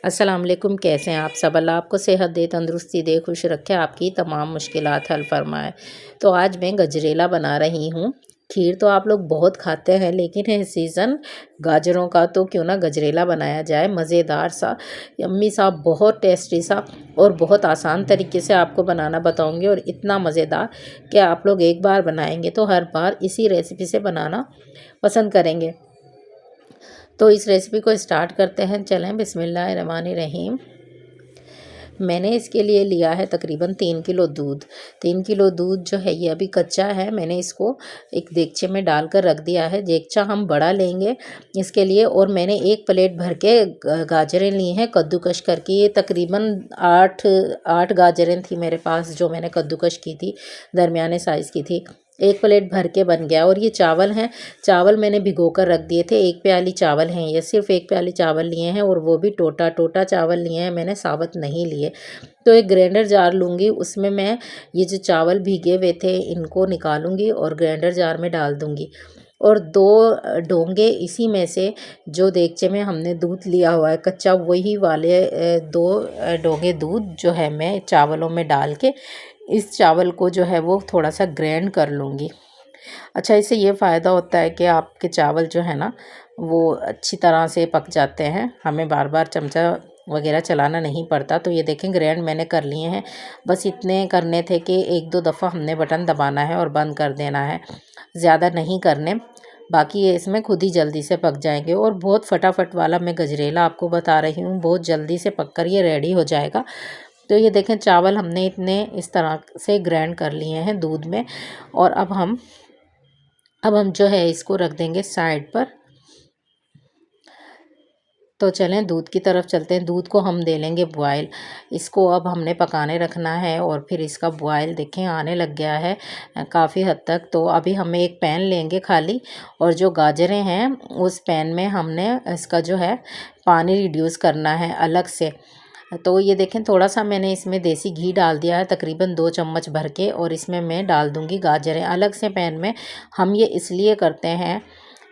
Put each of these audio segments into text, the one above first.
अस्सलाम वालेकुम। कैसे हैं आप सब? अल्लाह आपको सेहत दे, तंदुरुस्ती दे, खुश रखे, आपकी तमाम मुश्किलात हल फरमाए। तो आज मैं गजरेला बना रही हूँ। खीर तो आप लोग बहुत खाते हैं, लेकिन है सीज़न गाजरों का, तो क्यों ना गजरेला बनाया जाए मज़ेदार सा, यम्मी सा, बहुत टेस्टी सा और बहुत आसान तरीके से आपको बनाना बताऊँगी। और इतना मज़ेदार कि आप लोग एक बार बनाएंगे तो हर बार इसी रेसिपी से बनाना पसंद करेंगे। तो इस रेसिपी को स्टार्ट करते हैं। चलें, बिस्मिल्लाहिर्रहमानिर्रहीम। मैंने इसके लिए लिया है तकरीबन 3 किलो दूध। 3 किलो दूध जो है ये अभी कच्चा है। मैंने इसको एक देगचे में डालकर रख दिया है। देगचा हम बड़ा लेंगे इसके लिए। और मैंने एक प्लेट भर के गाजरें ली हैं कद्दूकश करके। ये तकरीबन 8 गाजरें थी मेरे पास जो मैंने कद्दूकश की थी, दरमियाने साइज़ की थी। एक प्लेट भर के बन गया। और ये चावल हैं, चावल मैंने भिगो कर रख दिए थे। 1 प्याली चावल हैं, ये सिर्फ 1 प्याली चावल लिए हैं और वो भी टोटा टोटा चावल लिए हैं मैंने, साबुत नहीं लिए। तो एक ग्राइंडर जार लूँगी, उसमें मैं ये जो चावल भीगे हुए थे इनको निकालूंगी और ग्राइंडर जार में डाल दूँगी। और 2 डोंगे इसी में से, जो देगचे में हमने दूध लिया हुआ है कच्चा, वही वाले 2 डोंगे दूध जो है मैं चावलों में डाल के इस चावल को जो है वो थोड़ा सा ग्राइंड कर लूँगी। अच्छा, इससे ये फ़ायदा होता है कि आपके चावल जो है ना वो अच्छी तरह से पक जाते हैं, हमें बार बार चमचा वगैरह चलाना नहीं पड़ता। तो ये देखें ग्राइंड मैंने कर लिए हैं। बस इतने करने थे कि 1-2 दफ़ा हमने बटन दबाना है और बंद कर देना है, ज़्यादा नहीं करने। बाकी ये इसमें खुद ही जल्दी से पक जाएंगे। और बहुत फटाफट वाला मैं गजरेला आपको बता रही हूँ, बहुत जल्दी से पक कर ये रेडी हो जाएगा। तो ये देखें चावल हमने इतने इस तरह से ग्राइंड कर लिए हैं दूध में। और अब हम जो है इसको रख देंगे साइड पर। तो चलें दूध की तरफ चलते हैं। दूध को हम दे लेंगे बॉयल। इसको अब हमने पकाने रखना है और फिर इसका बॉयल देखें आने लग गया है काफ़ी हद तक। तो अभी हम एक पैन लेंगे खाली, और जो गाजरें हैं उस पैन में हमने इसका जो है पानी रिड्यूस करना है अलग से। तो ये देखें थोड़ा सा मैंने इसमें देसी घी डाल दिया है तकरीबन 2 चम्मच भर के, और इसमें मैं डाल दूँगी गाजरें अलग से पैन में। हम ये इसलिए करते हैं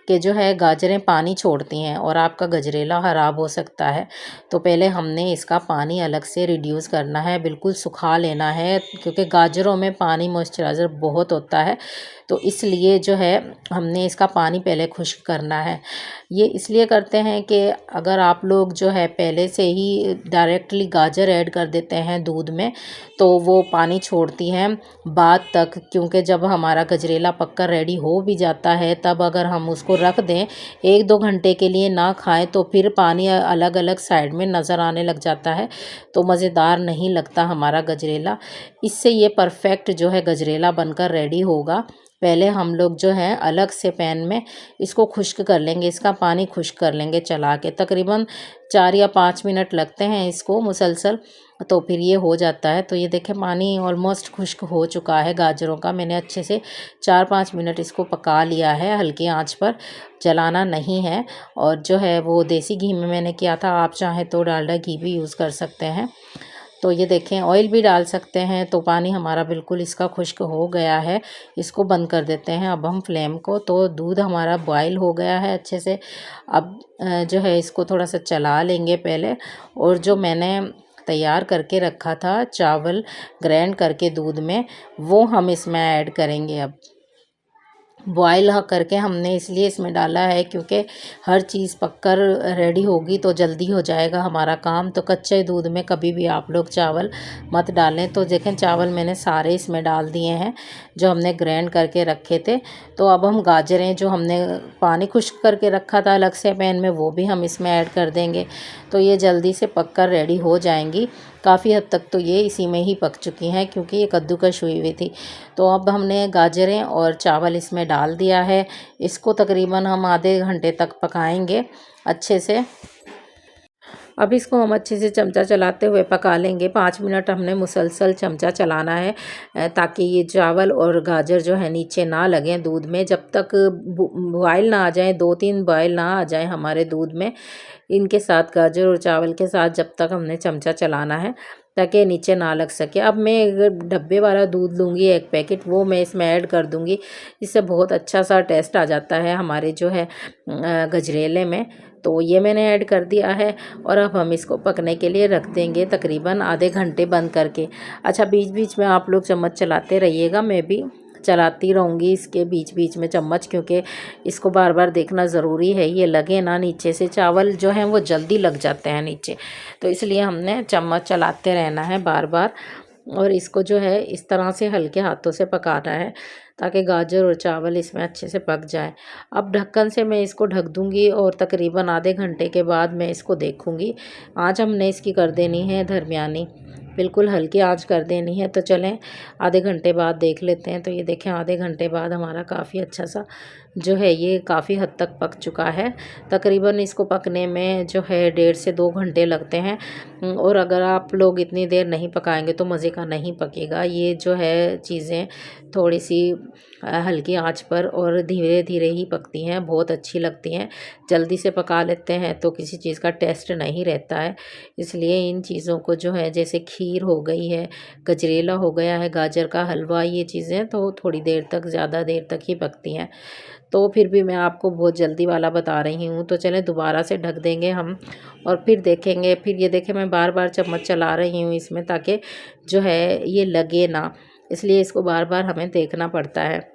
कि जो है गाजरें पानी छोड़ती हैं और आपका गजरेला ख़राब हो सकता है। तो पहले हमने इसका पानी अलग से रिड्यूस करना है, बिल्कुल सुखा लेना है, क्योंकि गाजरों में पानी मॉइस्चराइज़र बहुत होता है। तो इसलिए जो है हमने इसका पानी पहले खुश्क करना है। ये इसलिए करते हैं कि अगर आप लोग जो है पहले से ही डायरेक्टली गाजर ऐड कर देते हैं दूध में तो वो पानी छोड़ती हैं बाद तक, क्योंकि जब हमारा गजरेला पककर रेडी हो भी जाता है तब अगर हम उसको रख दें 1-2 घंटे के लिए ना खाएं तो फिर पानी अलग अलग साइड में नज़र आने लग जाता है, तो मज़ेदार नहीं लगता हमारा गजरेला। इससे ये परफेक्ट जो है गजरेला बनकर रेडी होगा। पहले हम लोग जो है अलग से पैन में इसको खुश्क कर लेंगे, इसका पानी खुश्क कर लेंगे चला के। तकरीबन 4 या 5 मिनट लगते हैं इसको मुसलसल, तो फिर ये हो जाता है। तो ये देखें पानी ऑलमोस्ट खुश्क हो चुका है गाजरों का। मैंने अच्छे से 4-5 मिनट इसको पका लिया है, हल्की आंच पर, जलाना नहीं है। और जो है वो देसी घी में मैंने किया था, आप चाहें तो डालडा घी भी यूज़ कर सकते हैं। तो ये देखें ऑयल भी डाल सकते हैं। तो पानी हमारा बिल्कुल इसका खुश्क हो गया है। इसको बंद कर देते हैं अब हम फ्लेम को। तो दूध हमारा बॉयल हो गया है अच्छे से। अब जो है इसको थोड़ा सा चला लेंगे पहले। और जो मैंने तैयार करके रखा था चावल ग्राइंड करके दूध में, वो हम इसमें ऐड करेंगे। अब बॉयल करके हमने इसलिए इसमें डाला है क्योंकि हर चीज़ पककर रेडी होगी तो जल्दी हो जाएगा हमारा काम। तो कच्चे दूध में कभी भी आप लोग चावल मत डालें। तो देखें चावल मैंने सारे इसमें डाल दिए हैं जो हमने ग्राइंड करके रखे थे। तो अब हम गाजरें जो हमने पानी खुश्क करके रखा था अलग से पैन में, वो भी हम इसमें ऐड कर देंगे। तो ये जल्दी से पककर रेडी हो जाएंगी। काफ़ी हद तक तो ये इसी में ही पक चुकी हैं क्योंकि ये कद्दूकश हुई हुई थी। तो अब हमने गाजरें और चावल इसमें डाल दिया है। इसको तकरीबन हम आधे घंटे तक पकाएंगे अच्छे से। अब इसको हम अच्छे से चमचा चलाते हुए पका लेंगे। 5 मिनट हमने मुसलसल चमचा चलाना है ताकि ये चावल और गाजर जो है नीचे ना लगें दूध में। जब तक बॉयल ना आ जाए, 2-3 बॉयल ना आ जाए हमारे दूध में, इनके साथ गाजर और चावल के साथ जब तक हमने चमचा चलाना है ताकि नीचे ना लग सके। अब मैं एक डब्बे वाला दूध लूँगी 1 पैकेट, वो मैं इसमें ऐड कर दूँगी। इससे बहुत अच्छा सा टेस्ट आ जाता है हमारे जो है गजरेले में। तो ये मैंने ऐड कर दिया है और अब हम इसको पकने के लिए रख देंगे तकरीबन आधे घंटे बंद करके। अच्छा, बीच बीच में आप लोग चम्मच चलाते रहिएगा, मैं भी चलाती रहूँगी इसके बीच बीच में चम्मच, क्योंकि इसको बार बार देखना ज़रूरी है, ये लगे ना नीचे से। चावल जो हैं वो जल्दी लग जाते हैं नीचे, तो इसलिए हमने चम्मच चलाते रहना है बार बार। और इसको जो है इस तरह से हल्के हाथों से पकाना है ताकि गाजर और चावल इसमें अच्छे से पक जाए। अब ढक्कन से मैं इसको ढक दूँगी और तकरीबन आधे घंटे के बाद मैं इसको देखूँगी। आँच हमने इसकी कर देनी है दरमियानी, बिल्कुल हल्की आँच कर देनी है। तो चलें आधे घंटे बाद देख लेते हैं। तो ये देखें आधे घंटे बाद हमारा काफ़ी अच्छा सा जो है ये काफ़ी हद तक पक चुका है। तकरीबन इसको पकने में जो है 1.5 से 2 घंटे लगते हैं। और अगर आप लोग इतनी देर नहीं पकाएंगे तो मज़े का नहीं पकेगा। ये जो है चीज़ें थोड़ी सी हल्की आंच पर और धीरे धीरे ही पकती हैं, बहुत अच्छी लगती हैं। जल्दी से पका लेते हैं तो किसी चीज़ का टेस्ट नहीं रहता है। इसलिए इन चीज़ों को जो है, जैसे खीर हो गई है, गजरेला हो गया है, गाजर का हलवा, ये चीज़ें तो थोड़ी देर तक, ज़्यादा देर तक ही पकती हैं। तो फिर भी मैं आपको बहुत जल्दी वाला बता रही हूँ। तो चलें दोबारा से ढक देंगे हम और फिर देखेंगे। फिर ये देखें मैं बार बार चम्मच चला रही हूँ इसमें ताकि जो है ये लगे ना, इसलिए इसको बार बार हमें देखना पड़ता है।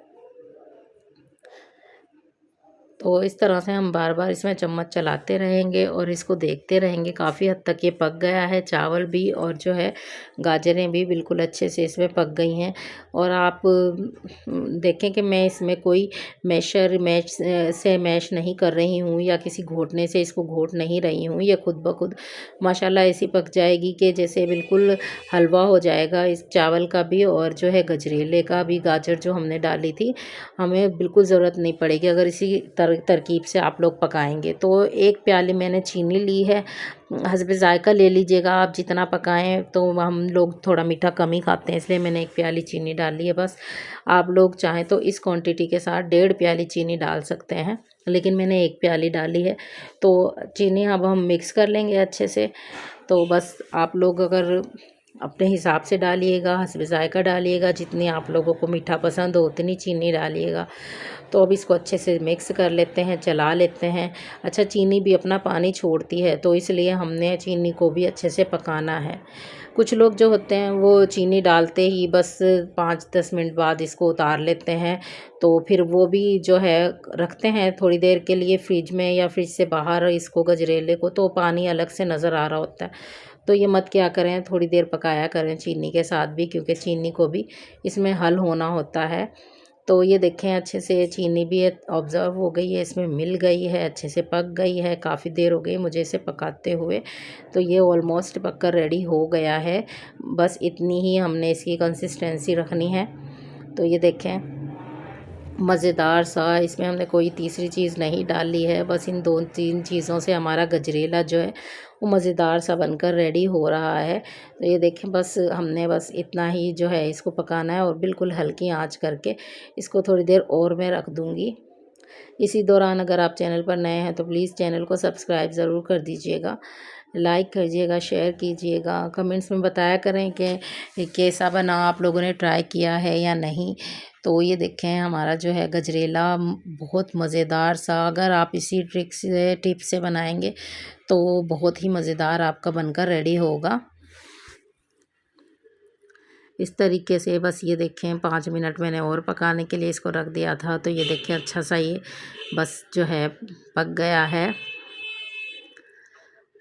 तो इस तरह से हम बार बार इसमें चम्मच चलाते रहेंगे और इसको देखते रहेंगे। काफ़ी हद तक ये पक गया है, चावल भी और जो है गाजरें भी बिल्कुल अच्छे से इसमें पक गई हैं। और आप देखें कि मैं इसमें कोई मैश से मैश नहीं कर रही हूँ या किसी घोटने से इसको घोट नहीं रही हूँ। ये खुद ब खुद माशाल्लाह ऐसी पक जाएगी कि जैसे बिल्कुल हलवा हो जाएगा इस चावल का भी और जो है गजरेले का भी। गाजर जो हमने डाली थी, हमें बिल्कुल ज़रूरत नहीं पड़ेगी अगर इसी तरकीब से आप लोग पकाएंगे। तो 1 प्याली मैंने चीनी ली है, हस्बे ज़ायक़ा ले लीजिएगा आप जितना पकाएं। तो हम लोग थोड़ा मीठा कम ही खाते हैं, इसलिए मैंने 1 प्याली चीनी डाली है बस। आप लोग चाहें तो इस क्वांटिटी के साथ 1.5 प्याली चीनी डाल सकते हैं, लेकिन मैंने 1 प्याली डाली है। तो चीनी अब हम मिक्स कर लेंगे अच्छे से। तो बस आप लोग अगर अपने हिसाब से डालिएगा, हस्बे ज़ायक़ा डालिएगा, जितनी आप लोगों को मीठा पसंद हो उतनी चीनी डालिएगा। तो अब इसको अच्छे से मिक्स कर लेते हैं, चला लेते हैं। अच्छा, चीनी भी अपना पानी छोड़ती है, तो इसलिए हमने चीनी को भी अच्छे से पकाना है। कुछ लोग जो होते हैं वो चीनी डालते ही बस 5-10 मिनट बाद इसको उतार लेते हैं। तो फिर वो भी जो है रखते हैं थोड़ी देर के लिए फ्रिज में या फ्रिज से बाहर इसको गजरेले को, तो पानी अलग से नज़र आ रहा होता है। तो ये मत क्या करें, थोड़ी देर पकाया करें चीनी के साथ भी, क्योंकि चीनी को भी इसमें हल होना होता है। तो ये देखें अच्छे से चीनी भी ऑब्ज़र्व हो गई है, इसमें मिल गई है, अच्छे से पक गई है। काफ़ी देर हो गई मुझे इसे पकाते हुए। तो ये ऑलमोस्ट पक कर रेडी हो गया है। बस इतनी ही हमने इसकी कंसिस्टेंसी रखनी है। तो ये देखें मज़ेदार सा, इसमें हमने कोई तीसरी चीज़ नहीं डाली है। बस इन 2-3 चीज़ों से हमारा गजरेला जो है वो मज़ेदार सा बनकर रेडी हो रहा है। तो ये देखें बस हमने बस इतना ही जो है इसको पकाना है और बिल्कुल हल्की आंच करके इसको थोड़ी देर और मैं रख दूँगी। इसी दौरान अगर आप चैनल पर नए हैं तो प्लीज़ चैनल को सब्सक्राइब ज़रूर कर दीजिएगा, लाइक कीजिएगा, शेयर कीजिएगा, कमेंट्स में बताया करें कि कैसा बना, आप लोगों ने ट्राई किया है या नहीं। तो ये देखें हमारा जो है गजरेला बहुत मज़ेदार सा, अगर आप इसी ट्रिक से टिप से बनाएंगे तो बहुत ही मज़ेदार आपका बनकर रेडी होगा। इस तरीके से बस ये देखें 5 मिनट मैंने और पकाने के लिए इसको रख दिया था। तो ये देखें अच्छा सा ये बस जो है पक गया है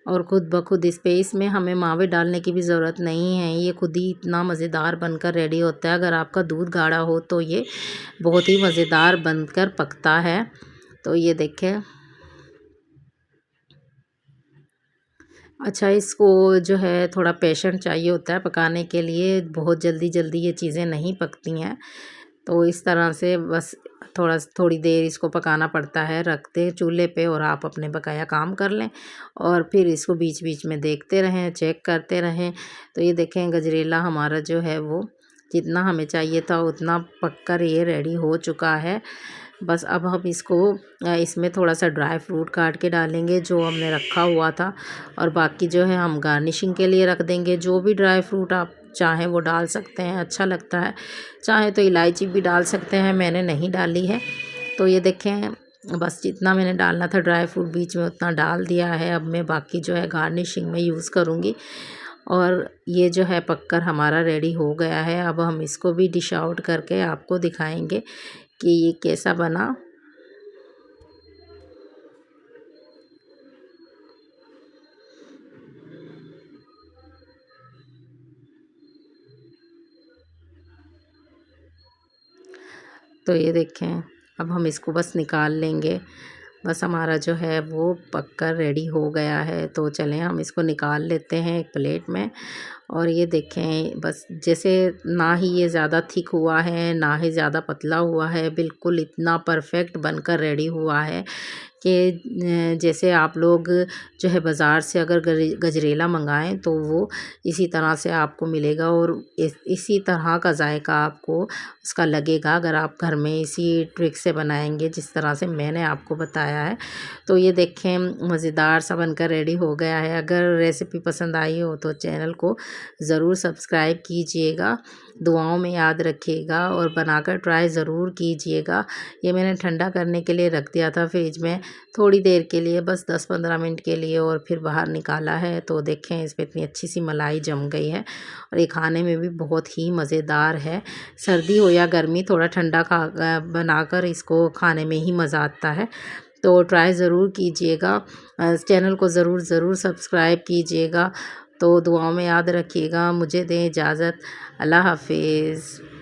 और खुद ब खुद इसमें हमें मावे डालने की भी ज़रूरत नहीं है। ये खुद ही इतना मज़ेदार बनकर रेडी होता है। अगर आपका दूध गाढ़ा हो तो ये बहुत ही मज़ेदार बनकर पकता है। तो ये देखें अच्छा, इसको जो है थोड़ा पेशेंस चाहिए होता है पकाने के लिए, बहुत जल्दी जल्दी ये चीज़ें नहीं पकती हैं। तो इस तरह से बस थोड़ी देर इसको पकाना पड़ता है, रख दें चूल्हे पे और आप अपने बकाया काम कर लें और फिर इसको बीच बीच में देखते रहें, चेक करते रहें। तो ये देखें गजरेला हमारा जो है वो जितना हमें चाहिए था उतना पककर ये रेडी हो चुका है। बस अब हम इसको इसमें थोड़ा सा ड्राई फ्रूट काट के डालेंगे जो हमने रखा हुआ था, और बाकी जो है हम गार्निशिंग के लिए रख देंगे। जो भी ड्राई फ्रूट आप चाहें वो डाल सकते हैं, अच्छा लगता है। चाहे तो इलायची भी डाल सकते हैं, मैंने नहीं डाली है। तो ये देखें बस जितना मैंने डालना था ड्राई फ्रूट बीच में उतना डाल दिया है। अब मैं बाकी जो है गार्निशिंग में यूज़ करूँगी। और ये जो है पककर हमारा रेडी हो गया है। अब हम इसको भी डिश आउट करके आपको दिखाएंगे कि ये कैसा बना। तो ये देखें, अब हम इसको बस निकाल लेंगे। बस हमारा जो है वो पककर रेडी हो गया है। तो चलें हम इसको निकाल लेते हैं एक प्लेट में। और ये देखें, बस जैसे ना ही ये ज़्यादा थिक हुआ है ना ही ज़्यादा पतला हुआ है, बिल्कुल इतना परफेक्ट बनकर रेडी हुआ है कि जैसे आप लोग जो है बाज़ार से अगर गजरेला मंगाएं तो वो इसी तरह से आपको मिलेगा। और इसी तरह का जायका आपको उसका लगेगा अगर आप घर में इसी ट्रिक से बनाएंगे जिस तरह से मैंने आपको बताया है। तो ये देखें, मज़ेदार सा बनकर रेडी हो गया है। अगर रेसिपी पसंद आई हो तो चैनल को ज़रूर सब्सक्राइब कीजिएगा, दुआओं में याद रखिएगा और बनाकर ट्राई ज़रूर कीजिएगा। ये मैंने ठंडा करने के लिए रख दिया था फ्रिज में थोड़ी देर के लिए, बस 10-15 मिनट के लिए, और फिर बाहर निकाला है। तो देखें इसमें इतनी अच्छी सी मलाई जम गई है और ये खाने में भी बहुत ही मज़ेदार है। सर्दी हो या गर्मी, थोड़ा ठंडा बनाकर इसको खाने में ही मज़ा आता है। तो ट्राई ज़रूर कीजिएगा। चैनल को ज़रूर सब्सक्राइब कीजिएगा। तो दुआओं में याद रखिएगा। मुझे दें इजाज़त। अल्लाह हाफ़िज़।